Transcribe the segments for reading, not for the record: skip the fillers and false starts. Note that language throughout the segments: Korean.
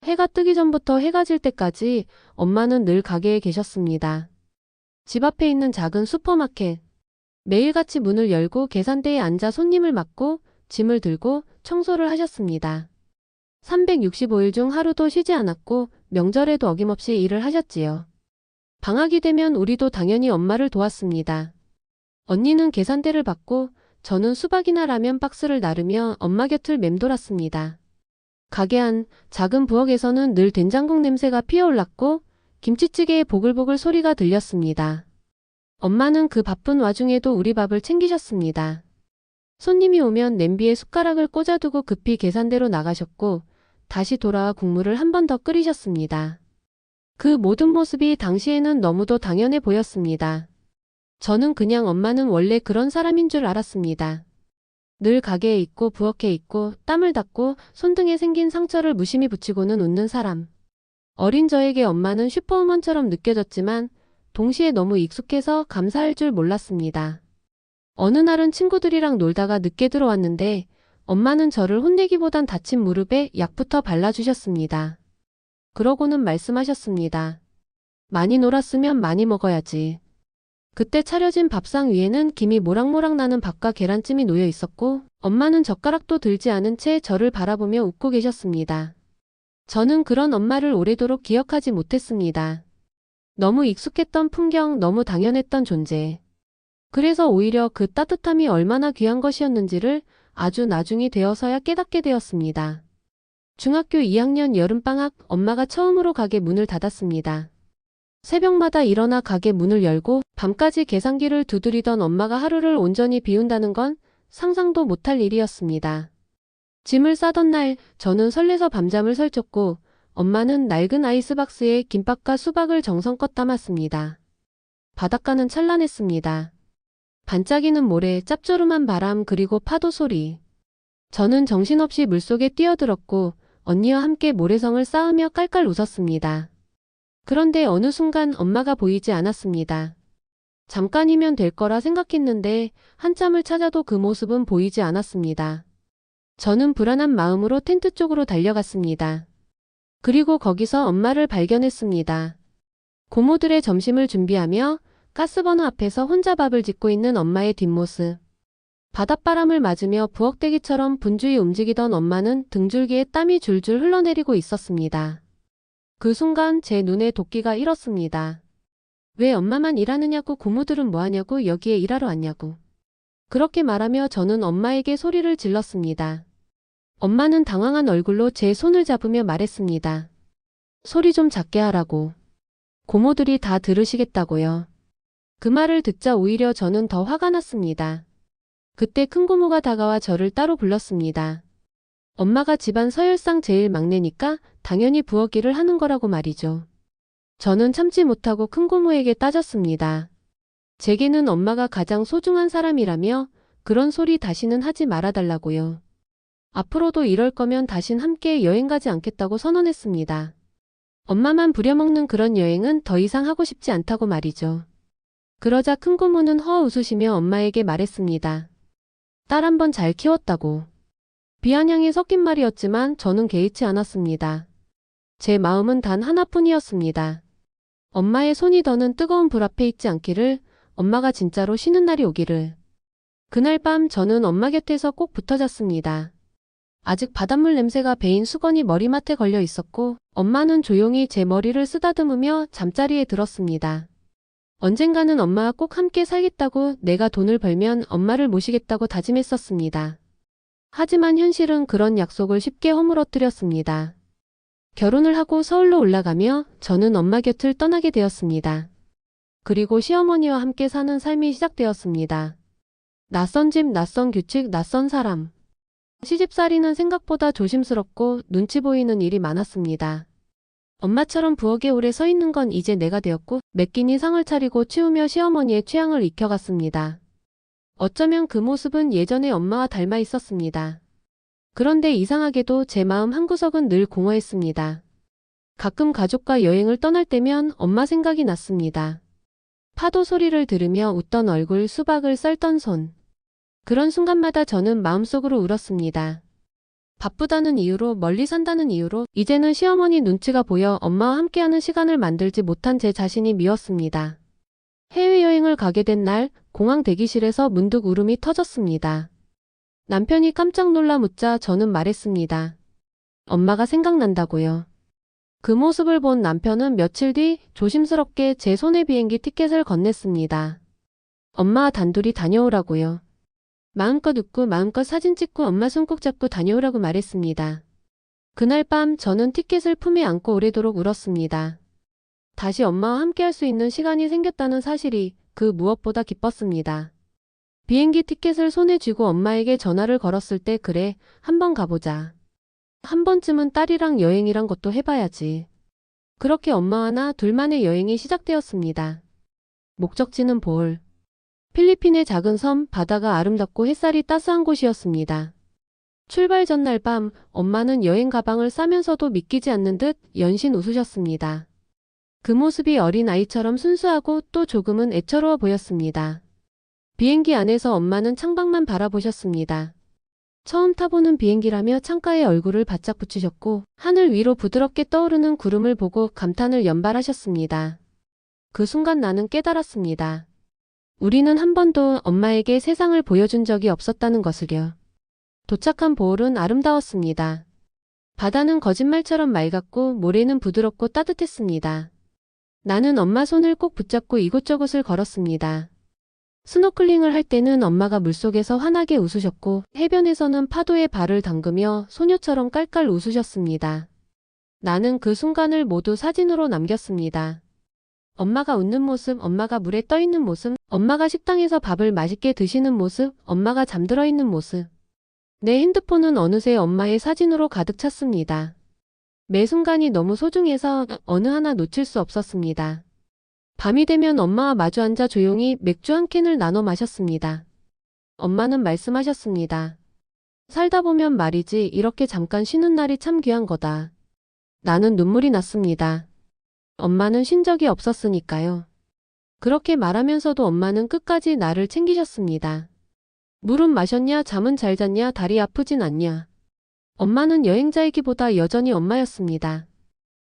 해가 뜨기 전부터 해가 질 때까지 엄마는 늘 가게에 계셨습니다. 집 앞에 있는 작은 슈퍼마켓. 매일같이 문을 열고 계산대에 앉아 손님을 맞고 짐을 들고 청소를 하셨습니다. 365일 중 하루도 쉬지 않았고 명절에도 어김없이 일을 하셨지요. 방학이 되면 우리도 당연히 엄마를 도왔습니다. 언니는 계산대를 받고 저는 수박이나 라면 박스를 나르며 엄마 곁을 맴돌았습니다. 가게 안 작은 부엌에서는 늘 된장국 냄새가 피어올랐고 김치찌개의 보글보글 소리가 들렸습니다. 엄마는 그 바쁜 와중에도 우리 밥을 챙기셨습니다. 손님이 오면 냄비에 숟가락을 꽂아두고 급히 계산대로 나가셨고 다시 돌아와 국물을 한 번 더 끓이셨습니다. 그 모든 모습이 당시에는 너무도 당연해 보였습니다. 저는 그냥 엄마는 원래 그런 사람인 줄 알았습니다. 늘 가게에 있고 부엌에 있고 땀을 닦고 손등에 생긴 상처를 무심히 붙이고는 웃는 사람. 어린 저에게 엄마는 슈퍼우먼처럼 느껴졌지만 동시에 너무 익숙해서 감사할 줄 몰랐습니다. 어느 날은 친구들이랑 놀다가 늦게 들어왔는데 엄마는 저를 혼내기보단 다친 무릎에 약부터 발라주셨습니다. 그러고는 말씀하셨습니다. 많이 놀았으면 많이 먹어야지. 그때 차려진 밥상 위에는 김이 모락모락 나는 밥과 계란찜이 놓여 있었고 엄마는 젓가락도 들지 않은 채 저를 바라보며 웃고 계셨습니다. 저는 그런 엄마를 오래도록 기억하지 못했습니다. 너무 익숙했던 풍경, 너무 당연했던 존재. 그래서 오히려 그 따뜻함이 얼마나 귀한 것이었는지를 아주 나중이 되어서야 깨닫게 되었습니다. 중학교 2학년 여름방학 엄마가 처음으로 가게 문을 닫았습니다. 새벽마다 일어나 가게 문을 열고 밤까지 계산기를 두드리던 엄마가 하루를 온전히 비운다는 건 상상도 못할 일이었습니다. 짐을 싸던 날 저는 설레서 밤잠을 설쳤고 엄마는 낡은 아이스박스에 김밥과 수박을 정성껏 담았습니다. 바닷가는 찬란했습니다. 반짝이는 모래, 짭조름한 바람 그리고 파도 소리. 저는 정신없이 물속에 뛰어들었고 언니와 함께 모래성을 쌓으며 깔깔 웃었습니다. 그런데 어느 순간 엄마가 보이지 않았습니다. 잠깐이면 될 거라 생각했는데 한참을 찾아도 그 모습은 보이지 않았습니다. 저는 불안한 마음으로 텐트 쪽으로 달려갔습니다. 그리고 거기서 엄마를 발견했습니다. 고모들의 점심을 준비하며 가스버너 앞에서 혼자 밥을 짓고 있는 엄마의 뒷모습. 바닷바람을 맞으며 부엌대기처럼 분주히 움직이던 엄마는 등줄기에 땀이 줄줄 흘러내리고 있었습니다. 그 순간 제 눈에 도끼가 일었습니다. 왜 엄마만 일하느냐고 고모들은 뭐하냐고 여기에 일하러 왔냐고. 그렇게 말하며 저는 엄마에게 소리를 질렀습니다. 엄마는 당황한 얼굴로 제 손을 잡으며 말했습니다. 소리 좀 작게 하라고. 고모들이 다 들으시겠다고요. 그 말을 듣자 오히려 저는 더 화가 났습니다. 그때 큰고모가 다가와 저를 따로 불렀습니다. 엄마가 집안 서열상 제일 막내니까 당연히 부엌 일을 하는 거라고 말이죠. 저는 참지 못하고 큰고모에게 따졌습니다. 제게는 엄마가 가장 소중한 사람이라며 그런 소리 다시는 하지 말아달라고요. 앞으로도 이럴 거면 다신 함께 여행 가지 않겠다고 선언했습니다. 엄마만 부려먹는 그런 여행은 더 이상 하고 싶지 않다고 말이죠. 그러자 큰고모는 허 웃으시며 엄마에게 말했습니다. 딸 한 번 잘 키웠다고. 비아냥이 섞인 말이었지만 저는 개의치 않았습니다. 제 마음은 단 하나뿐이었습니다. 엄마의 손이 더는 뜨거운 불 앞에 있지 않기를, 엄마가 진짜로 쉬는 날이 오기를. 그날 밤 저는 엄마 곁에서 꼭 붙어 잤습니다. 아직 바닷물 냄새가 배인 수건이 머리맡에 걸려 있었고 엄마는 조용히 제 머리를 쓰다듬으며 잠자리에 들었습니다. 언젠가는 엄마와 꼭 함께 살겠다고, 내가 돈을 벌면 엄마를 모시겠다고 다짐했었습니다. 하지만 현실은 그런 약속을 쉽게 허물어뜨렸습니다. 결혼을 하고 서울로 올라가며 저는 엄마 곁을 떠나게 되었습니다. 그리고 시어머니와 함께 사는 삶이 시작되었습니다. 낯선 집, 낯선 규칙, 낯선 사람. 시집살이는 생각보다 조심스럽고 눈치 보이는 일이 많았습니다. 엄마처럼 부엌에 오래 서 있는 건 이제 내가 되었고 매 끼니 상을 차리고 치우며 시어머니의 취향을 익혀갔습니다. 어쩌면 그 모습은 예전의 엄마와 닮아 있었습니다. 그런데 이상하게도 제 마음 한구석은 늘 공허했습니다. 가끔 가족과 여행을 떠날 때면 엄마 생각이 났습니다. 파도 소리를 들으며 웃던 얼굴, 수박을 썰던 손. 그런 순간마다 저는 마음속으로 울었습니다. 바쁘다는 이유로 멀리 산다는 이유로 이제는 시어머니 눈치가 보여 엄마와 함께하는 시간을 만들지 못한 제 자신이 미웠습니다. 해외여행을 가게 된 날 공항 대기실에서 문득 울음이 터졌습니다. 남편이 깜짝 놀라 묻자 저는 말했습니다. 엄마가 생각난다고요. 그 모습을 본 남편은 며칠 뒤 조심스럽게 제 손에 비행기 티켓을 건넸습니다. 엄마와 단둘이 다녀오라고요. 마음껏 웃고 마음껏 사진 찍고 엄마 손 꼭 잡고 다녀오라고 말했습니다. 그날 밤 저는 티켓을 품에 안고 오래도록 울었습니다. 다시 엄마와 함께할 수 있는 시간이 생겼다는 사실이 그 무엇보다 기뻤습니다. 비행기 티켓을 손에 쥐고 엄마에게 전화를 걸었을 때 그래, 한번 가보자. 한 번쯤은 딸이랑 여행이란 것도 해봐야지. 그렇게 엄마와 나 둘만의 여행이 시작되었습니다. 목적지는 보홀. 필리핀의 작은 섬, 바다가 아름답고 햇살이 따스한 곳이었습니다. 출발 전날 밤, 엄마는 여행 가방을 싸면서도 믿기지 않는 듯 연신 웃으셨습니다. 그 모습이 어린 아이처럼 순수하고 또 조금은 애처로워 보였습니다. 비행기 안에서 엄마는 창밖만 바라보셨습니다. 처음 타보는 비행기라며 창가에 얼굴을 바짝 붙이셨고 하늘 위로 부드럽게 떠오르는 구름을 보고 감탄을 연발하셨습니다. 그 순간 나는 깨달았습니다. 우리는 한 번도 엄마에게 세상을 보여준 적이 없었다는 것을요. 도착한 보홀은 아름다웠습니다. 바다는 거짓말처럼 맑았고 모래는 부드럽고 따뜻했습니다. 나는 엄마 손을 꼭 붙잡고 이곳저곳을 걸었습니다. 스노클링을 할 때는 엄마가 물속에서 환하게 웃으셨고 해변에서는 파도에 발을 담그며 소녀처럼 깔깔 웃으셨습니다. 나는 그 순간을 모두 사진으로 남겼습니다. 엄마가 웃는 모습, 엄마가 물에 떠 있는 모습, 엄마가 식당에서 밥을 맛있게 드시는 모습, 엄마가 잠들어 있는 모습. 내 핸드폰은 어느새 엄마의 사진으로 가득 찼습니다. 매 순간이 너무 소중해서 어느 하나 놓칠 수 없었습니다. 밤이 되면 엄마와 마주 앉아 조용히 맥주 한 캔을 나눠 마셨습니다. 엄마는 말씀하셨습니다. 살다 보면 말이지 이렇게 잠깐 쉬는 날이 참 귀한 거다. 나는 눈물이 났습니다. 엄마는 쉰 적이 없었으니까요. 그렇게 말하면서도 엄마는 끝까지 나를 챙기셨습니다. 물은 마셨냐, 잠은 잘 잤냐, 다리 아프진 않냐. 엄마는 여행자이기보다 여전히 엄마였습니다.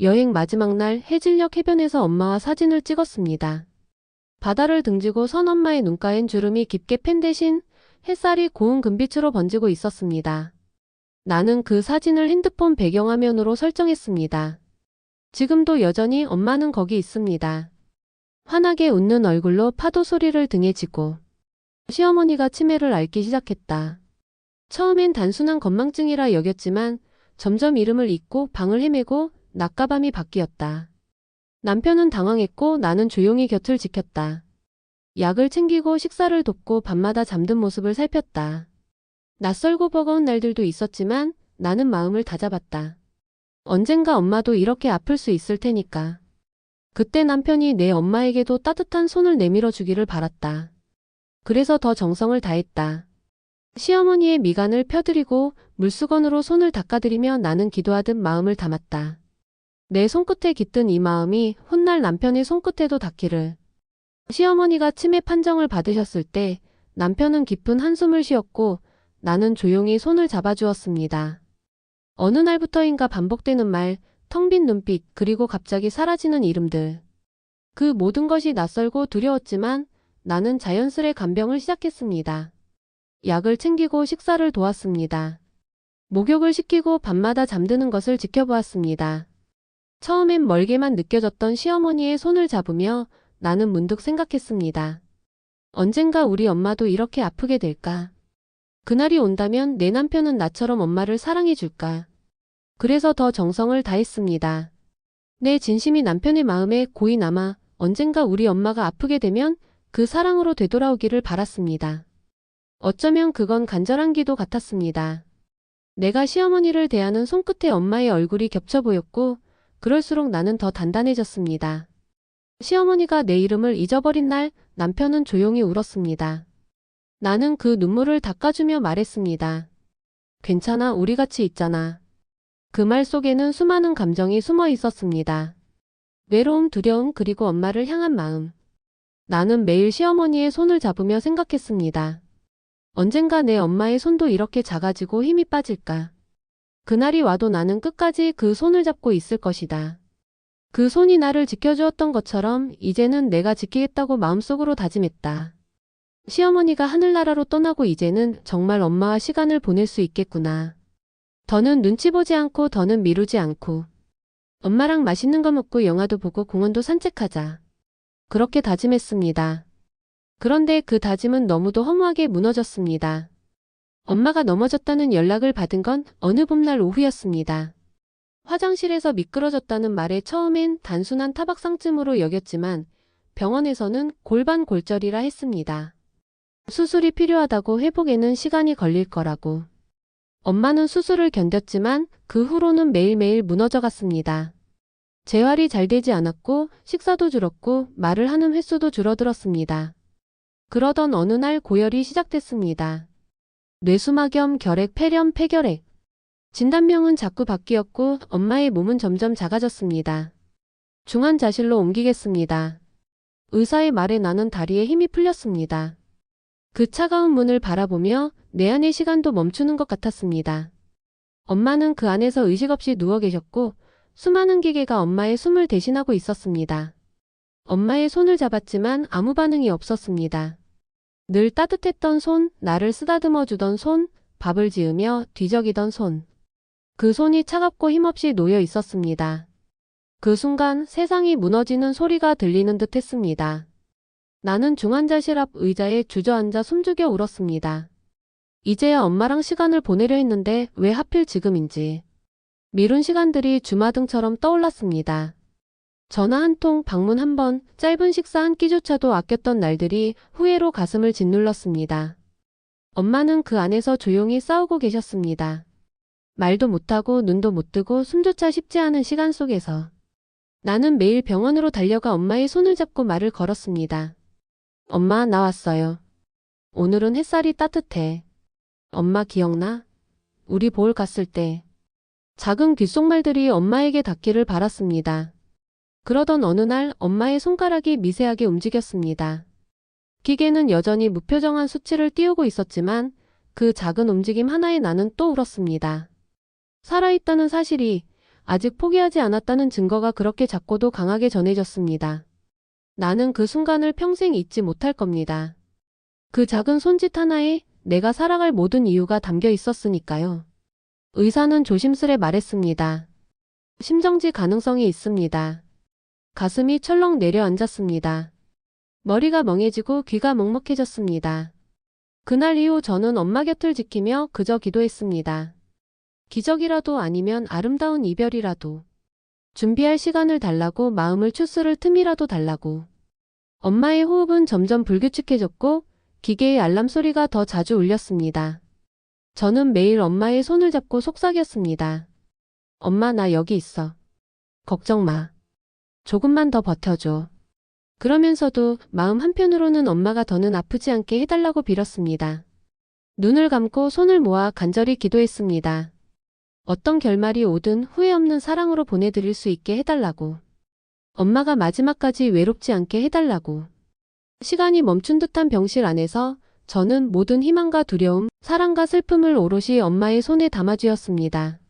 여행 마지막 날 해질녘 해변에서 엄마와 사진을 찍었습니다. 바다를 등지고 선 엄마의 눈가엔 주름이 깊게 팬 대신 햇살이 고운 금빛으로 번지고 있었습니다. 나는 그 사진을 핸드폰 배경화면으로 설정했습니다. 지금도 여전히 엄마는 거기 있습니다. 환하게 웃는 얼굴로 파도 소리를 등에 지고 시어머니가 치매를 앓기 시작했다. 처음엔 단순한 건망증이라 여겼지만 점점 이름을 잊고 방을 헤매고 낮과 밤이 바뀌었다. 남편은 당황했고 나는 조용히 곁을 지켰다. 약을 챙기고 식사를 돕고 밤마다 잠든 모습을 살폈다. 낯설고 버거운 날들도 있었지만 나는 마음을 다잡았다. 언젠가 엄마도 이렇게 아플 수 있을 테니까. 그때 남편이 내 엄마에게도 따뜻한 손을 내밀어 주기를 바랐다. 그래서 더 정성을 다했다. 시어머니의 미간을 펴드리고 물수건으로 손을 닦아드리며 나는 기도하듯 마음을 담았다. 내 손끝에 깃든 이 마음이 훗날 남편의 손끝에도 닿기를. 시어머니가 치매 판정을 받으셨을 때 남편은 깊은 한숨을 쉬었고 나는 조용히 손을 잡아주었습니다. 어느 날부터인가 반복되는 말, 텅 빈 눈빛, 그리고 갑자기 사라지는 이름들. 그 모든 것이 낯설고 두려웠지만 나는 자연스레 간병을 시작했습니다. 약을 챙기고 식사를 도왔습니다. 목욕을 시키고 밤마다 잠드는 것을 지켜보았습니다. 처음엔 멀게만 느껴졌던 시어머니의 손을 잡으며 나는 문득 생각했습니다. 언젠가 우리 엄마도 이렇게 아프게 될까? 그날이 온다면 내 남편은 나처럼 엄마를 사랑해 줄까? 그래서 더 정성을 다했습니다. 내 진심이 남편의 마음에 고이 남아 언젠가 우리 엄마가 아프게 되면 그 사랑으로 되돌아오기를 바랐습니다. 어쩌면 그건 간절한 기도 같았습니다. 내가 시어머니를 대하는 손끝에 엄마의 얼굴이 겹쳐 보였고 그럴수록 나는 더 단단해졌습니다. 시어머니가 내 이름을 잊어버린 날 남편은 조용히 울었습니다. 나는 그 눈물을 닦아주며 말했습니다. 괜찮아, 우리 같이 있잖아. 그 말 속에는 수많은 감정이 숨어 있었습니다. 외로움, 두려움, 그리고 엄마를 향한 마음. 나는 매일 시어머니의 손을 잡으며 생각했습니다. 언젠가 내 엄마의 손도 이렇게 작아지고 힘이 빠질까? 그날이 와도 나는 끝까지 그 손을 잡고 있을 것이다. 그 손이 나를 지켜주었던 것처럼 이제는 내가 지키겠다고 마음속으로 다짐했다. 시어머니가 하늘나라로 떠나고 이제는 정말 엄마와 시간을 보낼 수 있겠구나. 더는 눈치 보지 않고 더는 미루지 않고 엄마랑 맛있는 거 먹고 영화도 보고 공원도 산책하자. 그렇게 다짐했습니다. 그런데 그 다짐은 너무도 허무하게 무너졌습니다. 엄마가 넘어졌다는 연락을 받은 건 어느 봄날 오후였습니다. 화장실에서 미끄러졌다는 말에 처음엔 단순한 타박상쯤으로 여겼지만 병원에서는 골반골절이라 했습니다. 수술이 필요하다고 회복에는 시간이 걸릴 거라고. 엄마는 수술을 견뎠지만 그 후로는 매일매일 무너져갔습니다. 재활이 잘 되지 않았고 식사도 줄었고 말을 하는 횟수도 줄어들었습니다. 그러던 어느 날 고열이 시작됐습니다. 뇌수막염, 결핵, 폐렴, 폐결핵. 진단명은 자꾸 바뀌었고 엄마의 몸은 점점 작아졌습니다. 중환자실로 옮기겠습니다. 의사의 말에 나는 다리에 힘이 풀렸습니다. 그 차가운 문을 바라보며 내 안의 시간도 멈추는 것 같았습니다. 엄마는 그 안에서 의식 없이 누워 계셨고 수많은 기계가 엄마의 숨을 대신하고 있었습니다. 엄마의 손을 잡았지만 아무 반응이 없었습니다. 늘 따뜻했던 손, 나를 쓰다듬어 주던 손, 밥을 지으며 뒤적이던 손. 그 손이 차갑고 힘없이 놓여 있었습니다. 그 순간 세상이 무너지는 소리가 들리는 듯 했습니다. 나는 중환자실 앞 의자에 주저앉아 숨죽여 울었습니다. 이제야 엄마랑 시간을 보내려 했는데 왜 하필 지금인지. 미룬 시간들이 주마등처럼 떠올랐습니다. 전화 한 통, 방문 한 번, 짧은 식사 한 끼조차도 아꼈던 날들이 후회로 가슴을 짓눌렀습니다. 엄마는 그 안에서 조용히 싸우고 계셨습니다. 말도 못하고 눈도 못 뜨고 숨조차 쉽지 않은 시간 속에서 나는 매일 병원으로 달려가 엄마의 손을 잡고 말을 걸었습니다. 엄마, 나 왔어요. 오늘은 햇살이 따뜻해. 엄마 기억나? 우리 보울 갔을 때. 작은 귓속말들이 엄마에게 닿기를 바랐습니다. 그러던 어느 날 엄마의 손가락이 미세하게 움직였습니다. 기계는 여전히 무표정한 수치를 띄우고 있었지만 그 작은 움직임 하나에 나는 또 울었습니다. 살아있다는 사실이, 아직 포기하지 않았다는 증거가 그렇게 작고도 강하게 전해졌습니다. 나는 그 순간을 평생 잊지 못할 겁니다. 그 작은 손짓 하나에 내가 살아갈 모든 이유가 담겨 있었으니까요. 의사는 조심스레 말했습니다. 심정지 가능성이 있습니다. 가슴이 철렁 내려앉았습니다. 머리가 멍해지고 귀가 먹먹해졌습니다. 그날 이후 저는 엄마 곁을 지키며 그저 기도했습니다. 기적이라도 아니면 아름다운 이별이라도. 준비할 시간을 달라고, 마음을 추스를 틈이라도 달라고. 엄마의 호흡은 점점 불규칙해졌고 기계의 알람 소리가 더 자주 울렸습니다. 저는 매일 엄마의 손을 잡고 속삭였습니다. 엄마, 나 여기 있어. 걱정 마. 조금만 더 버텨줘. 그러면서도 마음 한편으로는 엄마가 더는 아프지 않게 해달라고 빌었습니다. 눈을 감고 손을 모아 간절히 기도했습니다. 어떤 결말이 오든 후회 없는 사랑으로 보내드릴 수 있게 해달라고. 엄마가 마지막까지 외롭지 않게 해달라고. 시간이 멈춘 듯한 병실 안에서 저는 모든 희망과 두려움, 사랑과 슬픔을 오롯이 엄마의 손에 담아주었습니다.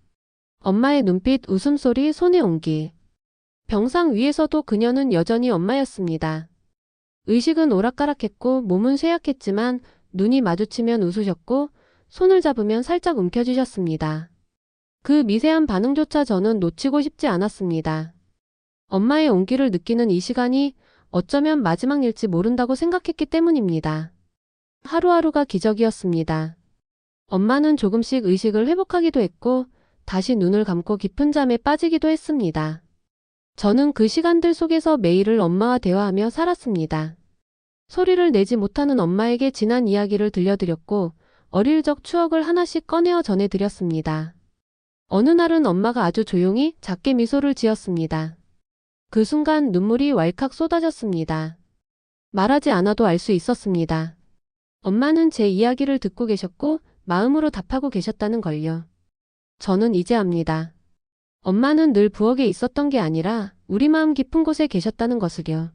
엄마의 눈빛, 웃음소리, 손의 온기. 병상 위에서도 그녀는 여전히 엄마였습니다. 의식은 오락가락했고 몸은 쇠약했지만 눈이 마주치면 웃으셨고 손을 잡으면 살짝 움켜쥐셨습니다. 그 미세한 반응조차 저는 놓치고 싶지 않았습니다. 엄마의 온기를 느끼는 이 시간이 어쩌면 마지막 일지 모른다고 생각했기 때문입니다. 하루하루가 기적이었습니다. 엄마는 조금씩 의식을 회복하기도 했고 다시 눈을 감고 깊은 잠에 빠지기도 했습니다. 저는 그 시간들 속에서 매일을 엄마와 대화하며 살았습니다. 소리를 내지 못하는 엄마에게 지난 이야기를 들려드렸고 어릴 적 추억을 하나씩 꺼내어 전해드렸습니다. 어느 날은 엄마가 아주 조용히 작게 미소를 지었습니다. 그 순간 눈물이 왈칵 쏟아졌습니다. 말하지 않아도 알 수 있었습니다. 엄마는 제 이야기를 듣고 계셨고 마음으로 답하고 계셨다는 걸요. 저는 이제 압니다. 엄마는 늘 부엌에 있었던 게 아니라 우리 마음 깊은 곳에 계셨다는 것을요.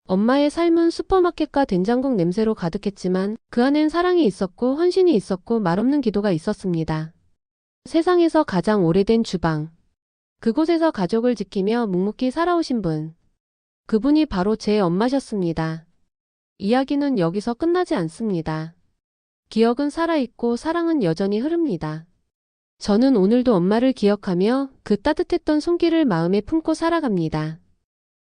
엄마의 삶은 슈퍼마켓과 된장국 냄새로 가득했지만 그 안엔 사랑이 있었고 헌신이 있었고 말없는 기도가 있었습니다. 세상에서 가장 오래된 주방. 그곳에서 가족을 지키며 묵묵히 살아오신 분. 그분이 바로 제 엄마셨습니다. 이야기는 여기서 끝나지 않습니다. 기억은 살아있고 사랑은 여전히 흐릅니다. 저는 오늘도 엄마를 기억하며 그 따뜻했던 손길을 마음에 품고 살아갑니다.